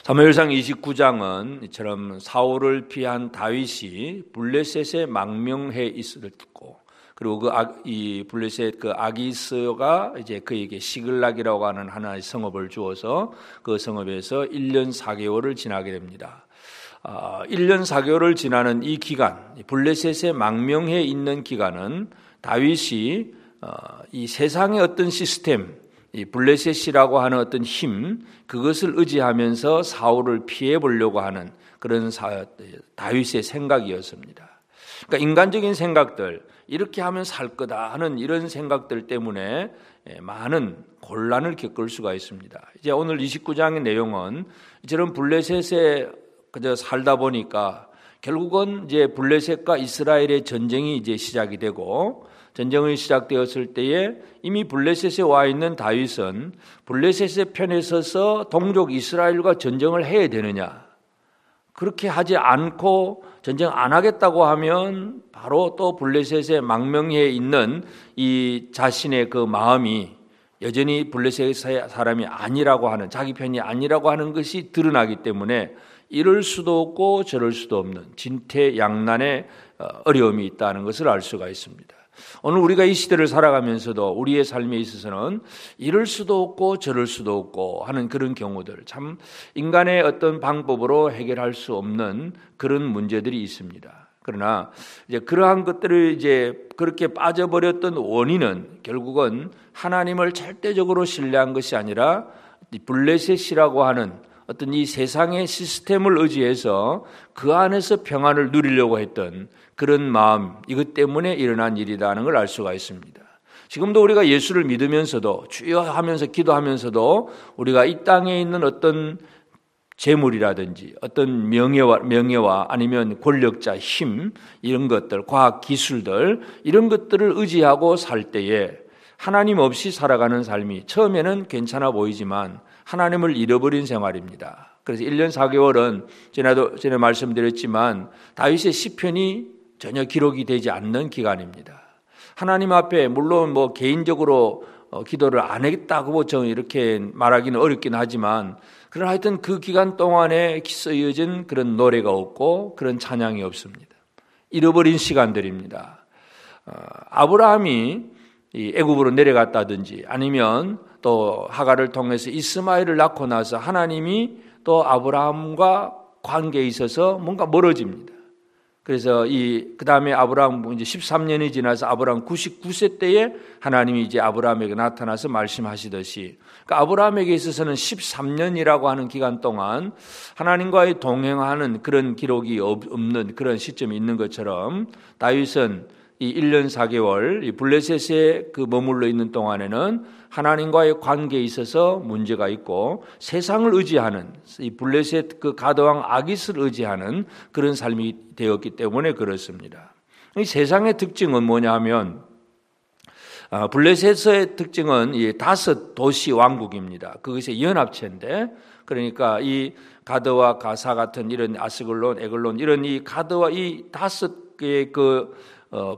사무엘상 29장은 이처럼 사울을 피한 다윗이 블레셋에 망명해 있을 듣고, 그리고 이 블레셋 그 아기스가 이제 그에게 시글락이라고 하는 하나의 성읍을 주어서 그 성읍에서 1년 4개월을 지나게 됩니다. 1년 4개월을 지나는 이 기간, 블레셋에 망명해 있는 기간은 다윗이 이 세상의 어떤 시스템, 이 블레셋이라고 하는 어떤 힘, 그것을 의지하면서 사울을 피해 보려고 하는 그런 다윗의 생각이었습니다. 그러니까 인간적인 생각들, 이렇게 하면 살 거다 하는 이런 생각들 때문에 많은 곤란을 겪을 수가 있습니다. 이제 오늘 29장의 내용은 이처럼 블레셋에 그저 살다 보니까 결국은 이제 블레셋과 이스라엘의 전쟁이 이제 시작이 되고, 전쟁이 시작되었을 때에 이미 블레셋에 와 있는 다윗은 블레셋의 편에 서서 동족 이스라엘과 전쟁을 해야 되느냐, 그렇게 하지 않고 전쟁 안 하겠다고 하면 바로 또 블레셋에 망명해 있는 이 자신의 그 마음이 여전히 블레셋 사람이 아니라고 하는, 자기 편이 아니라고 하는 것이 드러나기 때문에 이럴 수도 없고 저럴 수도 없는 진퇴양난의 어려움이 있다는 것을 알 수가 있습니다. 오늘 우리가 이 시대를 살아가면서도 우리의 삶에 있어서는 이럴 수도 없고 저럴 수도 없고 하는 그런 경우들, 참 인간의 어떤 방법으로 해결할 수 없는 그런 문제들이 있습니다. 그러나 이제 그러한 것들을 이제 그렇게 빠져버렸던 원인은 결국은 하나님을 절대적으로 신뢰한 것이 아니라 블레셋이라고 하는 어떤 이 세상의 시스템을 의지해서 그 안에서 평안을 누리려고 했던 그런 마음, 이것 때문에 일어난 일이라는 걸 알 수가 있습니다. 지금도 우리가 예수를 믿으면서도 주여 하면서 기도하면서도 우리가 이 땅에 있는 어떤 재물이라든지 어떤 명예와 아니면 권력자, 힘, 이런 것들, 과학 기술들, 이런 것들을 의지하고 살 때에 하나님 없이 살아가는 삶이 처음에는 괜찮아 보이지만 하나님을 잃어버린 생활입니다. 그래서 1년 4개월은 전에 말씀드렸지만 다윗의 시편이 전혀 기록이 되지 않는 기간입니다. 하나님 앞에 물론 뭐 개인적으로 기도를 안 했다고 저는 이렇게 말하기는 어렵긴 하지만, 그러나 하여튼 그 기간 동안에 쓰여진 그런 노래가 없고 그런 찬양이 없습니다. 잃어버린 시간들입니다. 아브라함이 애굽으로 내려갔다든지 아니면 또 하갈을 통해서 이스마엘을 낳고 나서 하나님이 또 아브라함과 관계에 있어서 뭔가 멀어집니다. 그래서 그 다음에 아브라함 이제 13년이 지나서 아브라함 99세 때에 하나님이 이제 아브라함에게 나타나서 말씀하시듯이, 그러니까 아브라함에게 있어서는 13년이라고 하는 기간 동안 하나님과의 동행하는 그런 기록이 없는 그런 시점이 있는 것처럼 다윗은 이 1년 4개월 이 블레셋에 그 머물러 있는 동안에는 하나님과의 관계에 있어서 문제가 있고 세상을 의지하는, 이 블레셋 그 가드왕 아기스를 의지하는 그런 삶이 되었기 때문에 그렇습니다. 이 세상의 특징은 뭐냐 하면 블레셋의 특징은 이 5 도시 왕국입니다. 그것의 연합체인데, 그러니까 이 가드와 가사 같은 이런 아스글론, 에글론 이런 이 가드와 이 5개의 그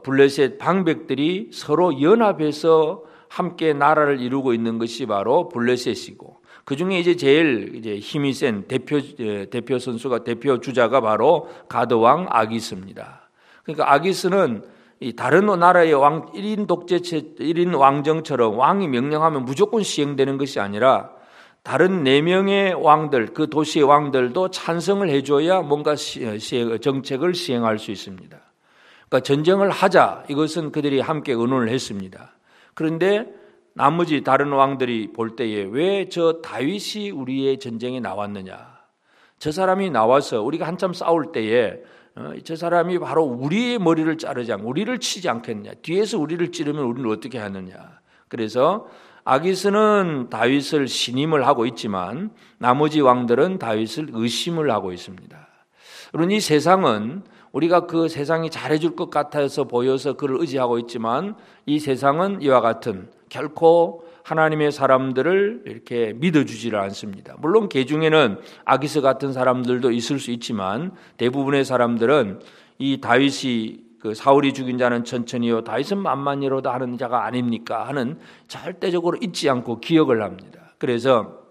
블레셋 방백들이 서로 연합해서 함께 나라를 이루고 있는 것이 바로 블레셋이고, 그 중에 이제 제일 이제 힘이 센 대표 선수가, 대표 주자가 바로 가드왕 아기스입니다. 그러니까 아기스는 이 다른 나라의 왕 1인 독재체, 1인 왕정처럼 왕이 명령하면 무조건 시행되는 것이 아니라 다른 4명의 왕들, 그 도시의 왕들도 찬성을 해줘야 뭔가 정책을 시행할 수 있습니다. 그러니까 전쟁을 하자, 이것은 그들이 함께 의논을 했습니다. 그런데 나머지 다른 왕들이 볼 때에 왜 저 다윗이 우리의 전쟁에 나왔느냐, 저 사람이 나와서 우리가 한참 싸울 때에 저 사람이 바로 우리의 머리를 자르지 않고 우리를 치지 않겠느냐, 뒤에서 우리를 찌르면 우리는 어떻게 하느냐. 그래서 아기스는 다윗을 신임을 하고 있지만 나머지 왕들은 다윗을 의심을 하고 있습니다. 그러니 이 세상은 우리가 그 세상이 잘해줄 것 같아서 보여서 그를 의지하고 있지만 이 세상은 이와 같은 결코 하나님의 사람들을 이렇게 믿어주지를 않습니다. 물론 그 중에는 아기스 같은 사람들도 있을 수 있지만 대부분의 사람들은 이 다윗이 그 사울이 죽인 자는 천천히요 다윗은 만만히로다 하는 자가 아닙니까 하는 절대적으로 잊지 않고 기억을 합니다. 그래서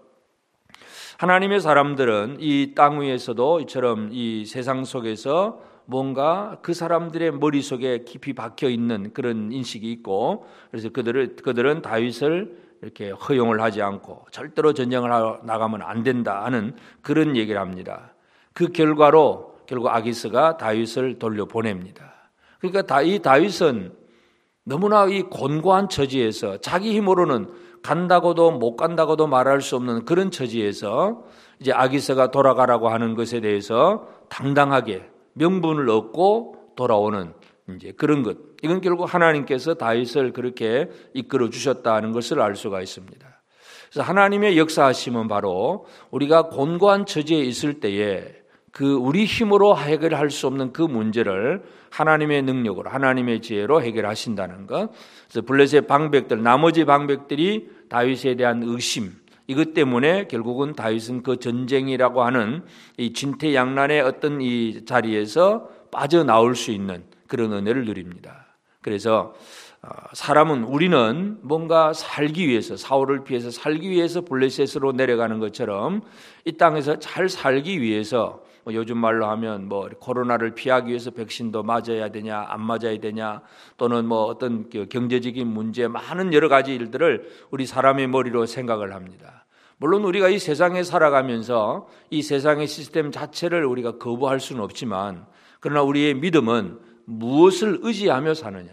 하나님의 사람들은 이 땅 위에서도 이처럼 이 세상 속에서 뭔가 그 사람들의 머릿속에 깊이 박혀 있는 그런 인식이 있고, 그래서 그들은 다윗을 이렇게 허용을 하지 않고 절대로 전쟁을 하러 나가면 안 된다 하는 그런 얘기를 합니다. 그 결과로 결국 아기스가 다윗을 돌려보냅니다. 그러니까 이 다윗은 너무나 이 곤고한 처지에서 자기 힘으로는 간다고도 못 간다고도 말할 수 없는 그런 처지에서 이제 아기스가 돌아가라고 하는 것에 대해서 당당하게 명분을 얻고 돌아오는 이제 그런 것. 이건 결국 하나님께서 다윗을 그렇게 이끌어 주셨다는 것을 알 수가 있습니다. 그래서 하나님의 역사하심은 바로 우리가 곤고한 처지에 있을 때에 그 우리 힘으로 해결할 수 없는 그 문제를 하나님의 능력으로, 하나님의 지혜로 해결하신다는 것. 그래서 블레셋 방백들, 나머지 방백들이 다윗에 대한 의심, 이것 때문에 결국은 다윗은 그 전쟁이라고 하는 이 진퇴양난의 어떤 이 자리에서 빠져나올 수 있는 그런 은혜를 누립니다. 그래서 사람은, 우리는 뭔가 살기 위해서, 사울을 피해서 살기 위해서 블레셋으로 내려가는 것처럼 이 땅에서 잘 살기 위해서 요즘 말로 하면 코로나를 피하기 위해서 백신도 맞아야 되냐 안 맞아야 되냐, 또는 어떤 경제적인 문제, 많은 여러 가지 일들을 우리 사람의 머리로 생각을 합니다. 물론 우리가 이 세상에 살아가면서 이 세상의 시스템 자체를 우리가 거부할 수는 없지만, 그러나 우리의 믿음은 무엇을 의지하며 사느냐,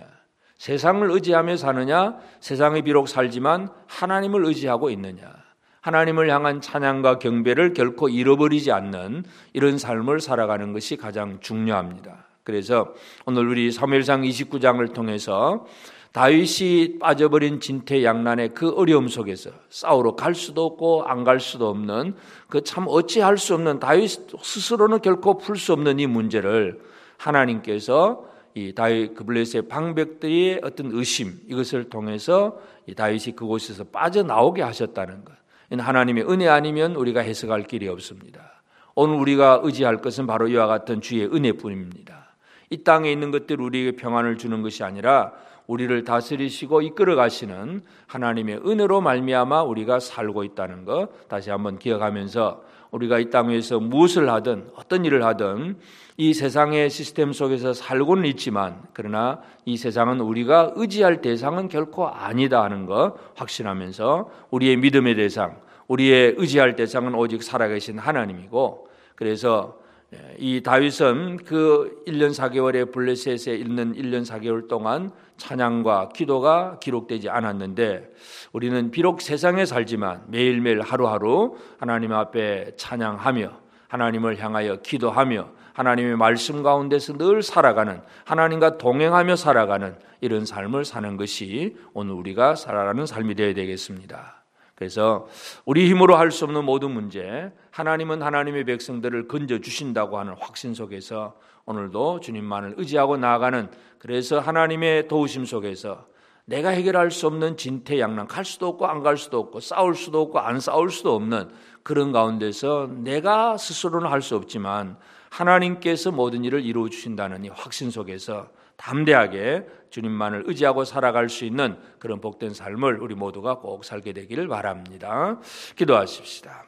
세상을 의지하며 사느냐, 세상에 비록 살지만 하나님을 의지하고 있느냐, 하나님을 향한 찬양과 경배를 결코 잃어버리지 않는 이런 삶을 살아가는 것이 가장 중요합니다. 그래서 오늘 우리 사무엘상 29장을 통해서 다윗이 빠져버린 진퇴양난의 그 어려움 속에서 싸우러 갈 수도 없고 안 갈 수도 없는 그 참 어찌할 수 없는, 다윗 스스로는 결코 풀 수 없는 이 문제를 하나님께서 이 다윗 그 블레셋 방백들의 어떤 의심, 이것을 통해서 이 다윗이 그곳에서 빠져나오게 하셨다는 것. 하나님의 은혜 아니면 우리가 해석할 길이 없습니다. 오늘 우리가 의지할 것은 바로 이와 같은 주의 은혜뿐입니다. 이 땅에 있는 것들 우리에게 평안을 주는 것이 아니라 우리를 다스리시고 이끌어 가시는 하나님의 은혜로 말미암아 우리가 살고 있다는 것 다시 한번 기억하면서, 우리가 이 땅 위에서 무엇을 하든 어떤 일을 하든 이 세상의 시스템 속에서 살고는 있지만, 그러나 이 세상은 우리가 의지할 대상은 결코 아니다 하는 것 확신하면서, 우리의 믿음의 대상, 우리의 의지할 대상은 오직 살아계신 하나님이고, 그래서 이 다윗은 그 1년 4개월의 블레셋에 있는 1년 4개월 동안 찬양과 기도가 기록되지 않았는데, 우리는 비록 세상에 살지만 매일매일 하루하루 하나님 앞에 찬양하며 하나님을 향하여 기도하며 하나님의 말씀 가운데서 늘 살아가는, 하나님과 동행하며 살아가는 이런 삶을 사는 것이 오늘 우리가 살아가는 삶이 되어야 되겠습니다. 그래서 우리 힘으로 할 수 없는 모든 문제, 하나님은 하나님의 백성들을 건져주신다고 하는 확신 속에서 오늘도 주님만을 의지하고 나아가는, 그래서 하나님의 도우심 속에서 내가 해결할 수 없는 진퇴양난, 갈 수도 없고 안 갈 수도 없고 싸울 수도 없고 안 싸울 수도 없는 그런 가운데서 내가 스스로는 할 수 없지만 하나님께서 모든 일을 이루어 주신다는 이 확신 속에서 담대하게 주님만을 의지하고 살아갈 수 있는 그런 복된 삶을 우리 모두가 꼭 살게 되기를 바랍니다. 기도하십시다.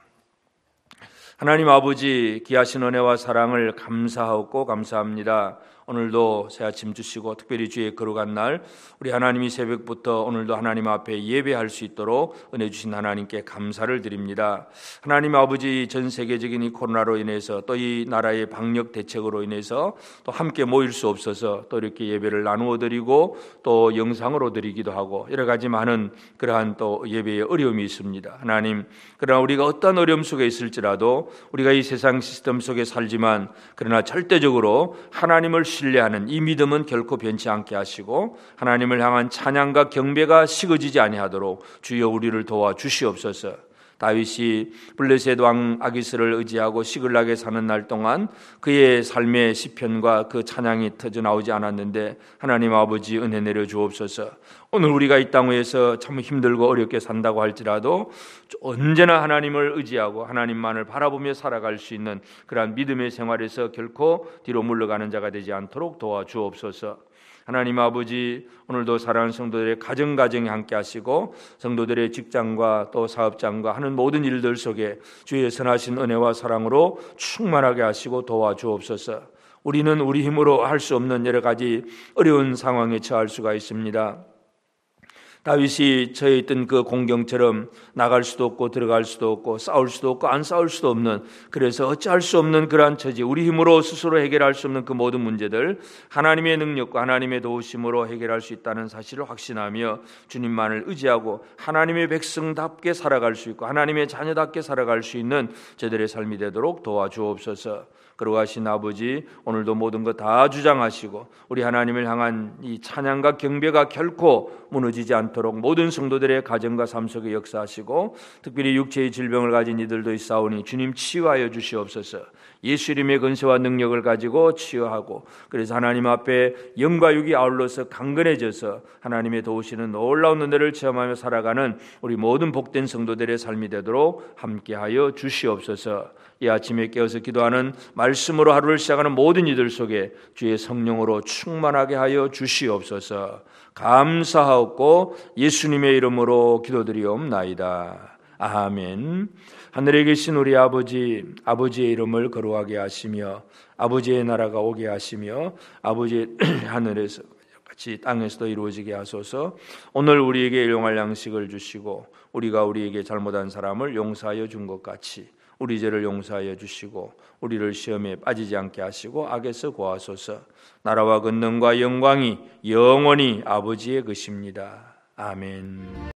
하나님 아버지, 귀하신 은혜와 사랑을 감사하고 감사합니다. 오늘도 새 아침 주시고 특별히 주의 거룩한 날 우리 하나님이 새벽부터 오늘도 하나님 앞에 예배할 수 있도록 은혜 주신 하나님께 감사를 드립니다. 하나님 아버지, 전 세계적인 이 코로나로 인해서 또 이 나라의 방역 대책으로 인해서 또 함께 모일 수 없어서 또 이렇게 예배를 나누어 드리고 또 영상으로 드리기도 하고 여러 가지 많은 그러한 또 예배의 어려움이 있습니다. 하나님, 그러나 우리가 어떤 어려움 속에 있을지라도 우리가 이 세상 시스템 속에 살지만 그러나 절대적으로 하나님을 신뢰하는 이 믿음은 결코 변치 않게 하시고 하나님을 향한 찬양과 경배가 식어지지 아니하도록 주여 우리를 도와주시옵소서. 다윗이 블레셋 왕 아기스를 의지하고 시글락에 사는 날 동안 그의 삶의 시편과 그 찬양이 터져 나오지 않았는데 하나님 아버지 은혜 내려 주옵소서. 오늘 우리가 이 땅 위에서 참 힘들고 어렵게 산다고 할지라도 언제나 하나님을 의지하고 하나님만을 바라보며 살아갈 수 있는 그러한 믿음의 생활에서 결코 뒤로 물러가는 자가 되지 않도록 도와주옵소서. 하나님 아버지, 오늘도 사랑하는 성도들의 가정에 함께 하시고 성도들의 직장과 또 사업장과 하는 모든 일들 속에 주의 선하신 은혜와 사랑으로 충만하게 하시고 도와주옵소서. 우리는 우리 힘으로 할 수 없는 여러 가지 어려운 상황에 처할 수가 있습니다. 다윗이 처해 있던 그 공경처럼 나갈 수도 없고 들어갈 수도 없고 싸울 수도 없고 안 싸울 수도 없는, 그래서 어찌할 수 없는 그러한 처지, 우리 힘으로 스스로 해결할 수 없는 그 모든 문제들 하나님의 능력과 하나님의 도우심으로 해결할 수 있다는 사실을 확신하며 주님만을 의지하고 하나님의 백성답게 살아갈 수 있고 하나님의 자녀답게 살아갈 수 있는 저들의 삶이 되도록 도와주옵소서. 거룩하신 아버지, 오늘도 모든 것 다 주장하시고 우리 하나님을 향한 이 찬양과 경배가 결코 무너지지 않도록 모든 성도들의 가정과 삶 속에 역사하시고, 특별히 육체의 질병을 가진 이들도 있사오니 주님 치유하여 주시옵소서. 예수 이름의 권세와 능력을 가지고 치유하고, 그래서 하나님 앞에 영과 육이 아울러서 강건해져서 하나님의 도우시는 놀라운 은혜를 체험하며 살아가는 우리 모든 복된 성도들의 삶이 되도록 함께하여 주시옵소서. 이 아침에 깨어서 기도하는 말씀으로 하루를 시작하는 모든 이들 속에 주의 성령으로 충만하게 하여 주시옵소서. 감사하옵고 예수님의 이름으로 기도드리옵나이다. 아멘. 하늘에 계신 우리 아버지, 아버지의 이름을 거룩하게 하시며 아버지의 나라가 오게 하시며 아버지의 하늘에서 같이 땅에서도 이루어지게 하소서. 오늘 우리에게 일용할 양식을 주시고 우리가 우리에게 잘못한 사람을 용서하여 준 것 같이 우리 죄를 용서하여 주시고 우리를 시험에 빠지지 않게 하시고 악에서 구하소서. 나라와 권능과 영광이 영원히 아버지의 것입니다. 아멘.